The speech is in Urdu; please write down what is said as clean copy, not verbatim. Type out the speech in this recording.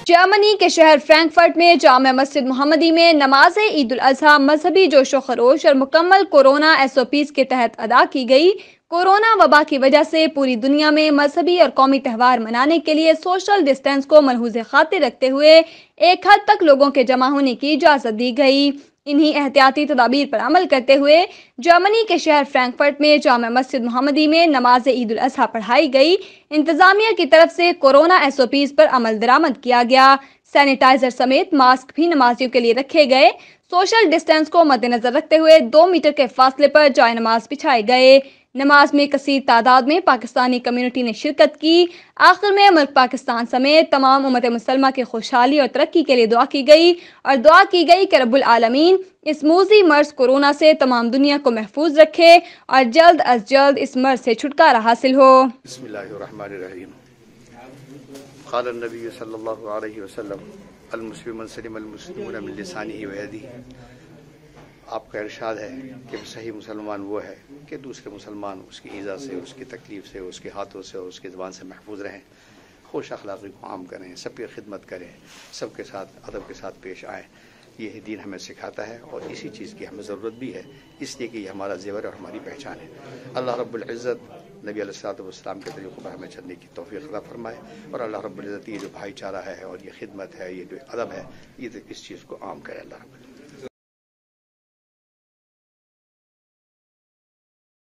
جرمنی کے شہر فرینکفرٹ میں جامع مسجد محمدی میں نماز عید الاضحیٰ مذہبی جوش و خروش اور مکمل کورونا SOPs کے تحت ادا کی گئی۔ کورونا وبا کی وجہ سے پوری دنیا میں مذہبی اور قومی تہوار منانے کے لیے سوشل ڈسٹینس کو ملحوظ خاطر رکھتے ہوئے ایک حد تک لوگوں کے جمع ہونے کی اجازت دی گئی۔ انہی احتیاطی تدابیر پر عمل کرتے ہوئے جرمنی کے شہر فرینکفرٹ میں جامع مسجد محمدی میں نماز عید الاضحیٰ پڑھائی گئی۔ انتظامیہ کی طرف سے کورونا SOPs پر عمل درآمد کیا گیا۔ سینیٹائزر سمیت ماسک بھی نمازیوں کے لیے رکھے گئے۔ سوشل ڈسٹینس کو مد نظر رکھتے ہوئے 2 میٹر کے فاصلے پر جائے نماز بچھائے گئے۔ نماز میں کثیر تعداد میں پاکستانی کمیونٹی نے شرکت کی۔ آخر میں ملک پاکستان سمیت تمام امت مسلمہ کی خوشحالی اور ترقی کے لیے دعا کی گئی اور دعا کی گئی کہ رب العالمین اس موذی مرض کورونا سے تمام دنیا کو محفوظ رکھے اور جلد از جلد اس مرض سے چھٹکارا حاصل ہو۔ بسم اللہ الرحمن الرحیم۔ قال النبی صلی اللہ علیہ وسلم المسلم من سلم المسلمون من لسانہ و یدہ۔ آپ کا ارشاد ہے کہ صحیح مسلمان وہ ہے کہ دوسرے مسلمان اس کی ایذا سے، اس کی تکلیف سے، اس کے ہاتھوں سے اور اس کی زبان سے محفوظ رہیں، خوش اخلاقی کو عام کریں، سب کی خدمت کریں، سب کے ساتھ ادب کے ساتھ پیش آئیں۔ یہ دین ہمیں سکھاتا ہے اور اسی چیز کی ہمیں ضرورت بھی ہے، اس لیے کہ یہ ہمارا زیور اور ہماری پہچان ہے۔ اللہ رب العزت نبی علیہ الصلوۃ والسلام کے طریقوں پر ہمیں چلنے کی توفیق عطا فرمائے، اور اللہ رب العزت یہ جو بھائی چارہ ہے اور یہ خدمت ہے، یہ جو ادب ہے، یہ اس چیز کو عام کرے اللہ رب العزت۔